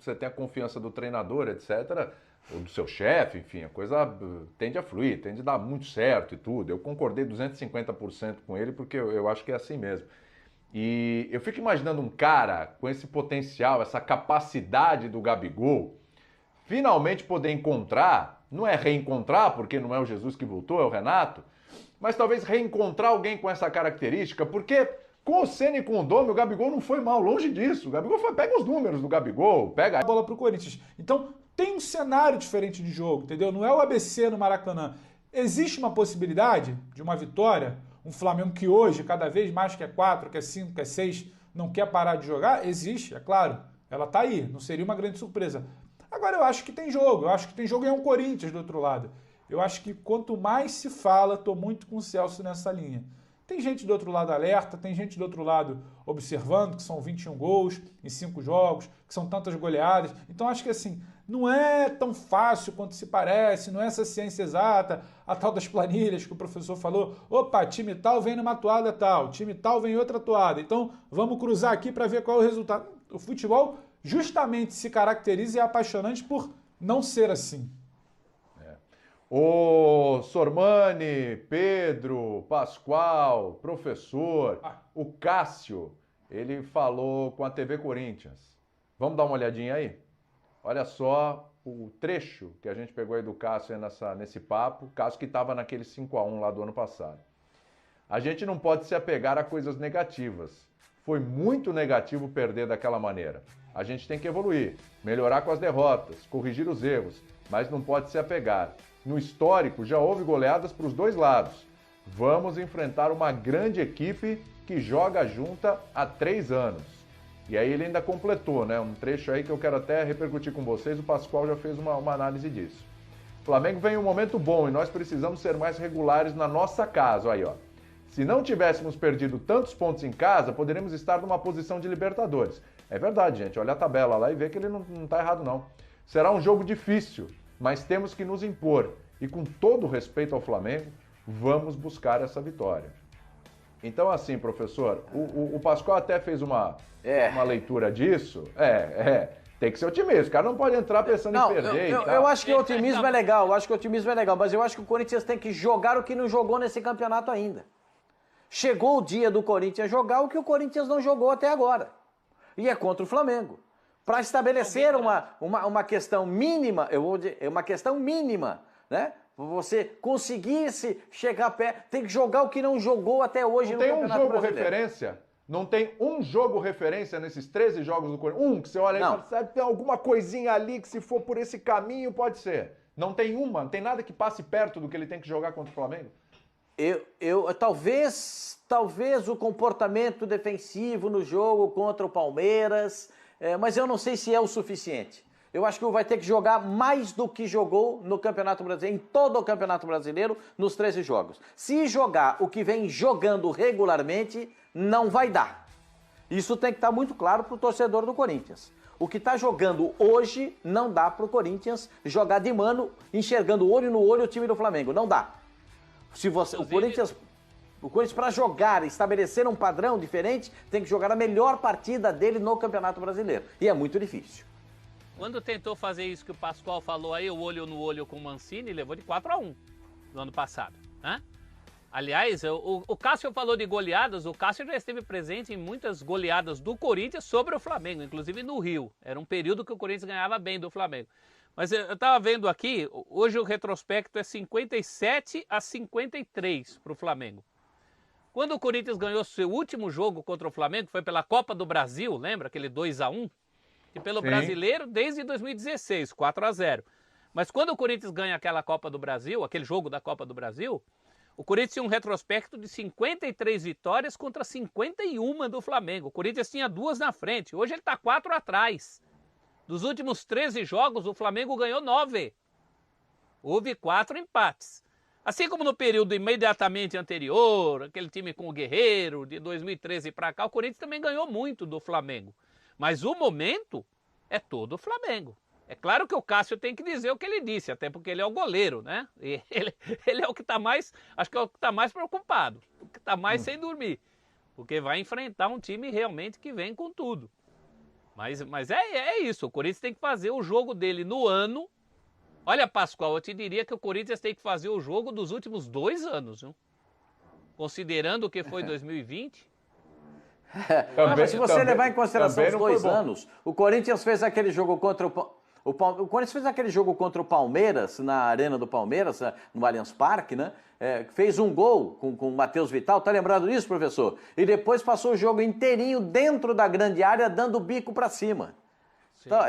você tem a confiança do treinador, etc., ou do seu chefe, enfim, a coisa tende a fluir, tende a dar muito certo e tudo. Eu concordei 250% com ele, porque eu acho que é assim mesmo. E eu fico imaginando um cara com esse potencial, essa capacidade do Gabigol, finalmente poder encontrar, não é reencontrar, porque não é o Jesus que voltou, é o Renato, mas talvez reencontrar alguém com essa característica, porque com o Ceni e com o Domi, o Gabigol não foi mal, longe disso. O Gabigol foi, pega os números do Gabigol, pega a bola pro Corinthians. Então, tem um cenário diferente de jogo, entendeu? Não é o ABC no Maracanã. Existe uma possibilidade de uma vitória, um Flamengo que hoje, cada vez mais quer 4, quer 5, quer 6, não quer parar de jogar? Existe, é claro. Ela tá aí, não seria uma grande surpresa. Agora eu acho que tem jogo, e é um Corinthians do outro lado. Eu acho que quanto mais se fala, tô muito com o Celso nessa linha. Tem gente do outro lado alerta, tem gente do outro lado observando, que são 21 gols em 5 jogos, que são tantas goleadas. Então acho que assim, não é tão fácil quanto se parece, não é essa ciência exata, a tal das planilhas que o professor falou. Opa, time tal vem numa toada tal, time tal vem em outra toada. Então vamos cruzar aqui para ver qual é o resultado. O futebol justamente se caracteriza e é apaixonante por não ser assim. O Sormani, Pedro, Pascoal, professor, o Cássio, ele falou com a TV Corinthians. Vamos dar uma olhadinha aí? Olha só o trecho que a gente pegou aí do Cássio nesse papo, Cássio que estava naquele 5-1 lá do ano passado. A gente não pode se apegar a coisas negativas. Foi muito negativo perder daquela maneira. A gente tem que evoluir, melhorar com as derrotas, corrigir os erros, mas não pode se apegar. No histórico, já houve goleadas para os dois lados. Vamos enfrentar uma grande equipe que joga junta há 3 anos. E aí ele ainda completou, né? Um trecho aí que eu quero até repercutir com vocês. O Pascoal já fez uma análise disso. O Flamengo vem em um momento bom e nós precisamos ser mais regulares na nossa casa. Aí, ó. Se não tivéssemos perdido tantos pontos em casa, poderíamos estar numa posição de Libertadores. É verdade, gente. Olha a tabela lá e vê que ele não está errado, não. Será um jogo difícil, mas temos que nos impor. E com todo respeito ao Flamengo, vamos buscar essa vitória. Então, assim, professor, o Pascoal até fez uma leitura disso. Tem que ser otimista. O cara não pode entrar pensando em perder. Eu acho que o otimismo é legal, mas eu acho que o Corinthians tem que jogar o que não jogou nesse campeonato ainda. Chegou o dia do Corinthians jogar o que o Corinthians não jogou até agora. E é contra o Flamengo. Para estabelecer uma questão mínima, uma questão mínima, né? Você conseguisse chegar perto, tem que jogar o que não jogou até hoje no Campeonato Brasileiro. Não tem um jogo referência? Não tem um jogo referência nesses 13 jogos do Corinthians? Que você olha e fala, sabe, tem alguma coisinha ali que se for por esse caminho pode ser. Não tem uma, não tem nada que passe perto do que ele tem que jogar contra o Flamengo? Talvez o comportamento defensivo no jogo contra o Palmeiras, mas eu não sei se é o suficiente. Eu acho que vai ter que jogar mais do que jogou no Campeonato Brasileiro, em todo o Campeonato Brasileiro, nos 13 jogos. Se jogar o que vem jogando regularmente, não vai dar. Isso tem que estar muito claro para o torcedor do Corinthians. O que está jogando hoje não dá para o Corinthians jogar de mano, enxergando olho no olho o time do Flamengo. Não dá. O Corinthians, para jogar, estabelecer um padrão diferente, tem que jogar a melhor partida dele no Campeonato Brasileiro. E é muito difícil. Quando tentou fazer isso que o Pascoal falou aí, o olho no olho com o Mancini, levou de 4-1 no ano passado, né? Aliás, o Cássio falou de goleadas, o Cássio já esteve presente em muitas goleadas do Corinthians sobre o Flamengo, inclusive no Rio. Era um período que o Corinthians ganhava bem do Flamengo. Mas eu estava vendo aqui, hoje o retrospecto é 57-53 para o Flamengo. Quando o Corinthians ganhou seu último jogo contra o Flamengo, foi pela Copa do Brasil, lembra? Aquele 2-1? E pelo Brasileiro desde 2016, 4-0. Mas quando o Corinthians ganha aquela Copa do Brasil, aquele jogo da Copa do Brasil, o Corinthians tinha um retrospecto de 53 vitórias contra 51 do Flamengo. O Corinthians tinha 2 na frente, hoje ele está 4 atrás. Dos últimos 13 jogos, o Flamengo ganhou 9. Houve 4 empates. Assim como no período imediatamente anterior, aquele time com o Guerreiro, de 2013 para cá, o Corinthians também ganhou muito do Flamengo. Mas o momento é todo o Flamengo. É claro que o Cássio tem que dizer o que ele disse, até porque ele é o goleiro, né? E ele é o que está mais, acho que é o que está mais preocupado, o que está mais sem dormir. Porque vai enfrentar um time realmente que vem com tudo. Mas é isso, o Corinthians tem que fazer o jogo dele no ano. Olha, Pascoal, eu te diria que o Corinthians tem que fazer o jogo dos últimos 2 anos, viu? Considerando o que foi 2020. Mas se você levar em consideração os 2 anos, o Corinthians fez aquele jogo contra o Corinthians fez aquele jogo contra o Palmeiras, na Arena do Palmeiras, no Allianz Parque, né? Fez um gol com o Matheus Vital, tá lembrado disso, professor? E depois passou o jogo inteirinho dentro da grande área, dando o bico para cima. Então,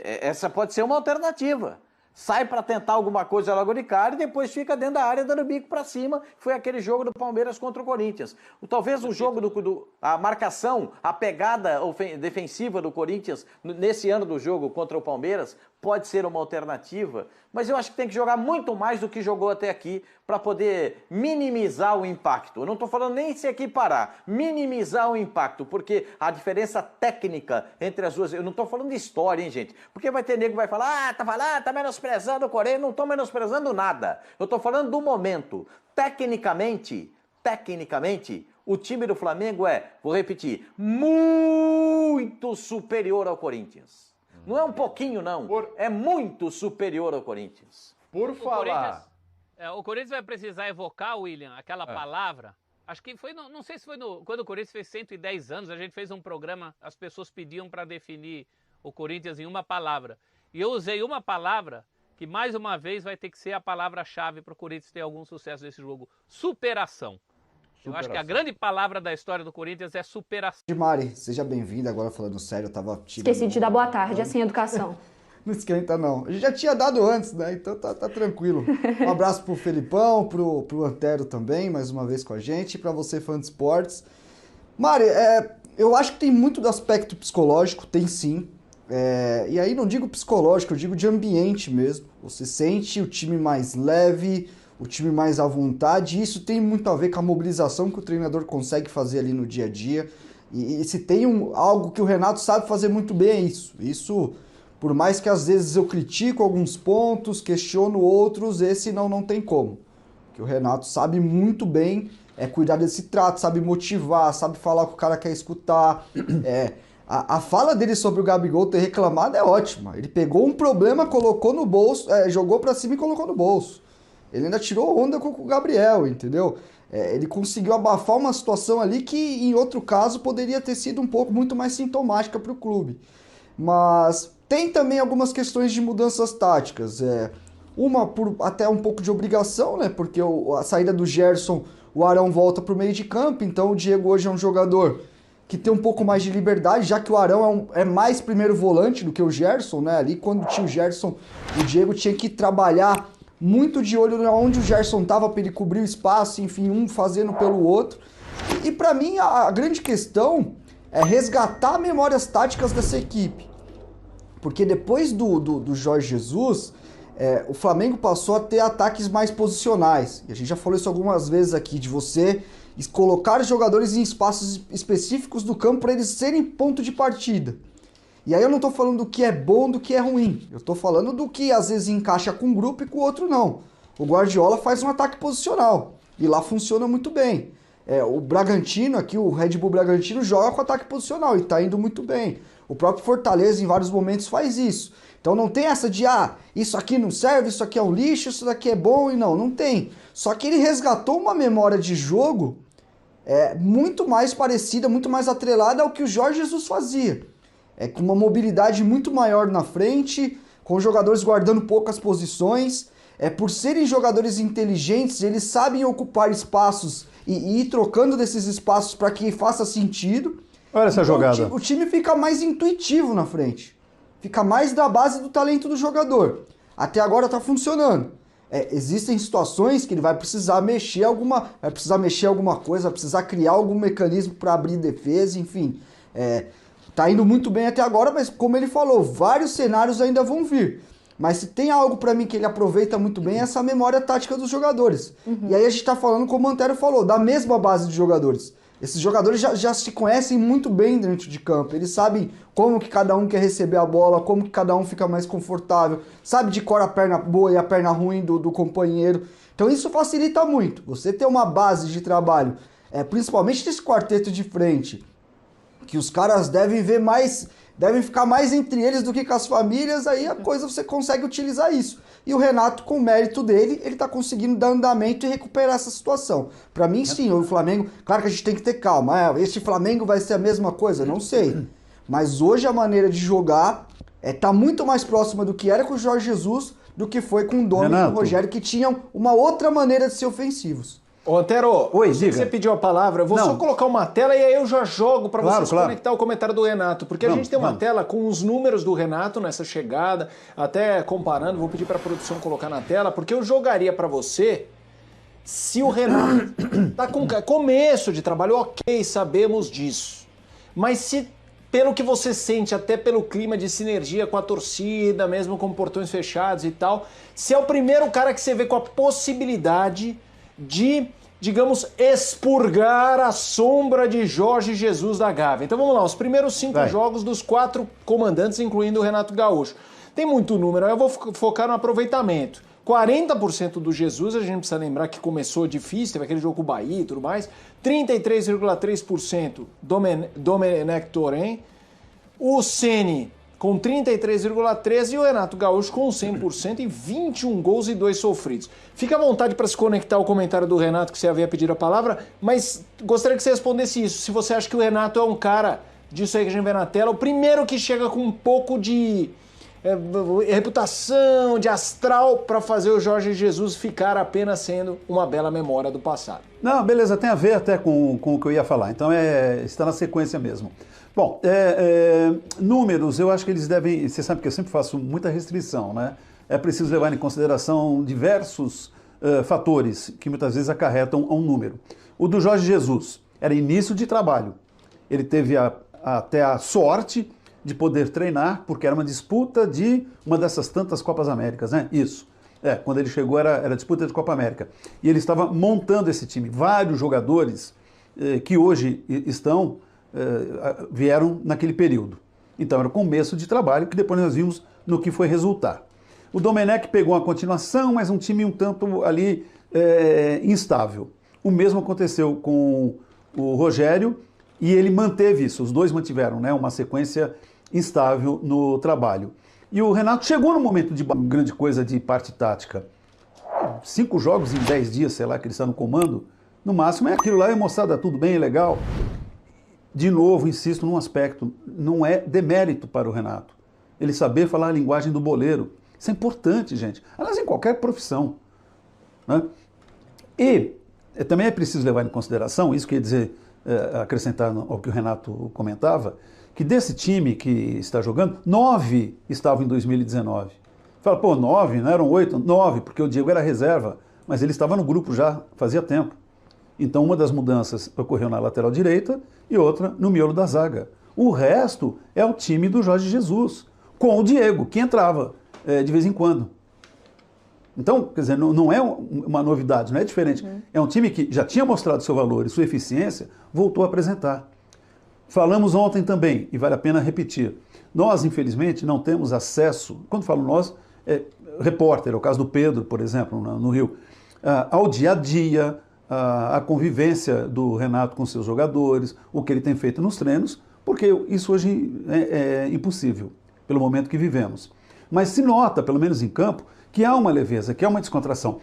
essa pode ser uma alternativa. Sai para tentar alguma coisa logo de cara e depois fica dentro da área dando bico para cima. Foi aquele jogo do Palmeiras contra o Corinthians. Talvez o jogo a marcação, a pegada defensiva do Corinthians nesse ano do jogo contra o Palmeiras pode ser uma alternativa, mas eu acho que tem que jogar muito mais do que jogou até aqui para poder minimizar o impacto. Eu não estou falando nem se equiparar, minimizar o impacto, porque a diferença técnica entre as duas, eu não estou falando de história, hein, gente? Porque vai ter nego que vai falar, tá menosprezando o Corinthians, não estou menosprezando nada. Eu estou falando do momento. Tecnicamente, o time do Flamengo vou repetir, muito superior ao Corinthians. Não é um pouquinho, não. É muito superior ao Corinthians. Por falar... O Corinthians vai precisar evocar, William, aquela palavra. Acho que foi, não sei se foi quando o Corinthians fez 110 anos, a gente fez um programa, as pessoas pediam para definir o Corinthians em uma palavra. E eu usei uma palavra que, mais uma vez, vai ter que ser a palavra-chave para o Corinthians ter algum sucesso nesse jogo. Superação. Eu acho que a grande palavra da história do Corinthians é superação. Mari, seja bem-vinda. Agora falando sério, eu tava Esqueci de dar boa tarde, assim, educação. Não esquenta, não. A gente já tinha dado antes, né? Então tá tranquilo. Um abraço pro Felipão, pro Antero também, mais uma vez com a gente, e pra você, fã de esportes. Mari, eu acho que tem muito do aspecto psicológico, tem sim. E aí não digo psicológico, eu digo de ambiente mesmo. Você sente o time mais leve, o time mais à vontade, e isso tem muito a ver com a mobilização que o treinador consegue fazer ali no dia a dia. E se tem algo que o Renato sabe fazer muito bem, é isso. Isso, por mais que às vezes eu critico alguns pontos, questiono outros, esse não tem como. Que o Renato sabe muito bem cuidar desse trato, sabe motivar, sabe falar o que o cara quer escutar. A fala dele sobre o Gabigol ter reclamado é ótima. Ele pegou um problema, colocou no bolso, jogou pra cima e colocou no bolso. Ele ainda tirou onda com o Gabriel, entendeu? Ele conseguiu abafar uma situação ali que, em outro caso, poderia ter sido um pouco muito mais sintomática para o clube. Mas tem também algumas questões de mudanças táticas. Uma por até um pouco de obrigação, né? Porque a saída do Gerson, o Arão volta para o meio de campo, então o Diego hoje é um jogador que tem um pouco mais de liberdade, já que o Arão é mais primeiro volante do que o Gerson, né? Ali quando tinha o Gerson, o Diego tinha que trabalhar muito de olho onde o Gerson estava para ele cobrir o espaço, enfim, um fazendo pelo outro. E para mim a grande questão é resgatar memórias táticas dessa equipe. Porque depois do Jorge Jesus, o Flamengo passou a ter ataques mais posicionais. E a gente já falou isso algumas vezes aqui, de você colocar jogadores em espaços específicos do campo para eles serem ponto de partida. E aí eu não estou falando do que é bom, do que é ruim. Eu estou falando do que às vezes encaixa com um grupo e com o outro não. O Guardiola faz um ataque posicional. E lá funciona muito bem. O Bragantino, aqui o Red Bull Bragantino, joga com ataque posicional e está indo muito bem. O próprio Fortaleza em vários momentos faz isso. Então não tem essa de, isso aqui não serve, isso aqui é um lixo, isso daqui é bom, e não tem. Só que ele resgatou uma memória de jogo muito mais parecida, muito mais atrelada ao que o Jorge Jesus fazia. Com uma mobilidade muito maior na frente, com os jogadores guardando poucas posições. Por serem jogadores inteligentes, eles sabem ocupar espaços e ir trocando desses espaços para que faça sentido. Olha essa jogada. O time fica mais intuitivo na frente. Fica mais da base do talento do jogador. Até agora está funcionando. Existem situações que ele vai precisar mexer alguma coisa, vai precisar criar algum mecanismo para abrir defesa, enfim. Tá indo muito bem até agora, mas como ele falou, vários cenários ainda vão vir. Mas se tem algo para mim que ele aproveita muito bem, é essa memória tática dos jogadores. E aí a gente tá falando, como o Antero falou, da mesma base de jogadores. Esses jogadores já se conhecem muito bem dentro de campo. Eles sabem como que cada um quer receber a bola, como que cada um fica mais confortável. Sabe de cor a perna boa e a perna ruim do companheiro. Então isso facilita muito. Você ter uma base de trabalho, principalmente desse quarteto de frente, que os caras devem ver mais devem ficar mais entre eles do que com as famílias, aí a coisa você consegue utilizar isso. E o Renato, com o mérito dele, ele tá conseguindo dar andamento e recuperar essa situação. Para mim, sim, o Flamengo, claro que a gente tem que ter calma. Esse Flamengo vai ser a mesma coisa? Não sei. Mas hoje a maneira de jogar tá muito mais próxima do que era com o Jorge Jesus do que foi com o Domi e com o Rogério, que tinham uma outra maneira de ser ofensivos. Ô, Antero, Oi, diga. você pediu a palavra, eu vou só colocar uma tela e aí eu já jogo para vocês conectar o comentário do Renato, porque a gente tem uma tela com os números do Renato nessa chegada, até comparando, vou pedir para a produção colocar na tela, porque eu jogaria para você se o Renato tá com começo de trabalho, ok, sabemos disso, mas se pelo que você sente, até pelo clima de sinergia com a torcida, mesmo com portões fechados e tal, se é o primeiro cara que você vê com a possibilidade de, digamos, expurgar a sombra de Jorge Jesus da Gávea. Então vamos lá, os primeiros 5 jogos dos 4 comandantes, incluindo o Renato Gaúcho. Tem muito número, eu vou focar no aproveitamento. 40% do Jesus, a gente precisa lembrar que começou difícil, teve aquele jogo com o Bahia e tudo mais. 33,3% Domenech Torren. O Ceni com 33,13% e o Renato Gaúcho com 100% e 21 gols e 2 sofridos. Fica à vontade para se conectar ao comentário do Renato que você havia pedido a palavra, mas gostaria que você respondesse isso. Se você acha que o Renato é um cara disso aí que a gente vê na tela, o primeiro que chega com um pouco de reputação, de astral para fazer o Jorge Jesus ficar apenas sendo uma bela memória do passado. Não, beleza, tem a ver até com o que eu ia falar, então está na sequência mesmo. Bom, números, eu acho que eles devem, você sabe que eu sempre faço muita restrição, né? É preciso levar em consideração diversos fatores que muitas vezes acarretam a um número. O do Jorge Jesus era início de trabalho, ele teve até a sorte de poder treinar, porque era uma disputa de uma dessas tantas Copas Américas, né? Isso. Quando ele chegou era disputa de Copa América. E ele estava montando esse time. Vários jogadores que hoje vieram naquele período. Então era o começo de trabalho que depois nós vimos no que foi resultar. O Domenech pegou uma continuação, mas um time um tanto ali instável. O mesmo aconteceu com o Rogério e ele manteve isso. Os dois mantiveram, né, uma sequência instável no trabalho. E o Renato chegou no momento de grande coisa de parte tática. 5 jogos em 10 dias, sei lá, que ele está no comando, no máximo é aquilo lá, moçada, tudo bem, é legal. De novo, insisto num aspecto, não é demérito para o Renato. Ele saber falar a linguagem do boleiro. Isso é importante, gente. Aliás, em qualquer profissão. Né? E também é preciso levar em consideração, isso quer dizer, acrescentar ao que o Renato comentava, que desse time que está jogando, 9 estavam em 2019. Fala, pô, 9, não eram 8? 9, porque o Diego era reserva, mas ele estava no grupo já fazia tempo. Então uma das mudanças ocorreu na lateral direita e outra no miolo da zaga. O resto é o time do Jorge Jesus, com o Diego, que entrava de vez em quando. Então, quer dizer, não é uma novidade, não é diferente. É um time que já tinha mostrado seu valor e sua eficiência, voltou a apresentar. Falamos ontem também, e vale a pena repetir, nós, infelizmente, não temos acesso, quando falo nós, repórter, é o caso do Pedro, por exemplo, no Rio, ao dia a dia, a convivência do Renato com seus jogadores, o que ele tem feito nos treinos, porque isso hoje é impossível, pelo momento que vivemos. Mas se nota, pelo menos em campo, que há uma leveza, que há uma descontração.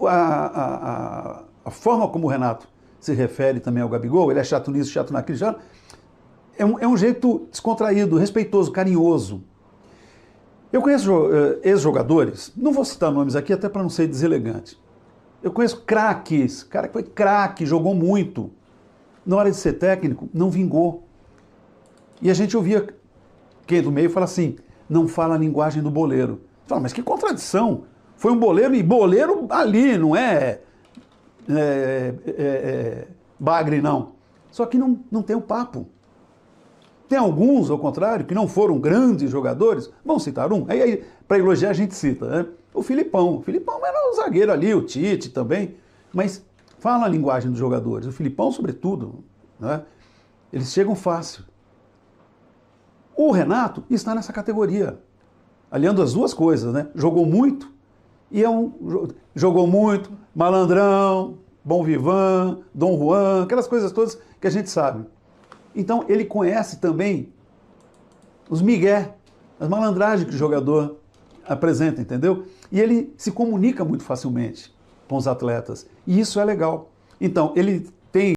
A forma como o Renato se refere também ao Gabigol, ele é chato nisso, chato naquilo, já é um jeito descontraído, respeitoso, carinhoso. Eu conheço ex-jogadores, não vou citar nomes aqui até para não ser deselegante. Eu conheço craques, cara que foi craque, jogou muito. Na hora de ser técnico, não vingou. E a gente ouvia quem do meio fala assim, não fala a linguagem do boleiro. Fala, mas que contradição. Foi um boleiro e boleiro ali, não é bagre, não. Só que não tem o papo. Tem alguns, ao contrário, que não foram grandes jogadores. Vamos citar um? Aí para elogiar, a gente cita, né? O Filipão. O Filipão era um zagueiro ali, o Tite também. Mas fala a linguagem dos jogadores. O Filipão, sobretudo, né? Eles chegam fácil. O Renato está nessa categoria. Aliando as duas coisas, né? Jogou muito e jogou muito, malandrão, bom vivan, Dom Juan, aquelas coisas todas que a gente sabe. Então ele conhece também os migué, as malandragens que o jogador apresenta, entendeu? E ele se comunica muito facilmente com os atletas. E isso é legal. Então, ele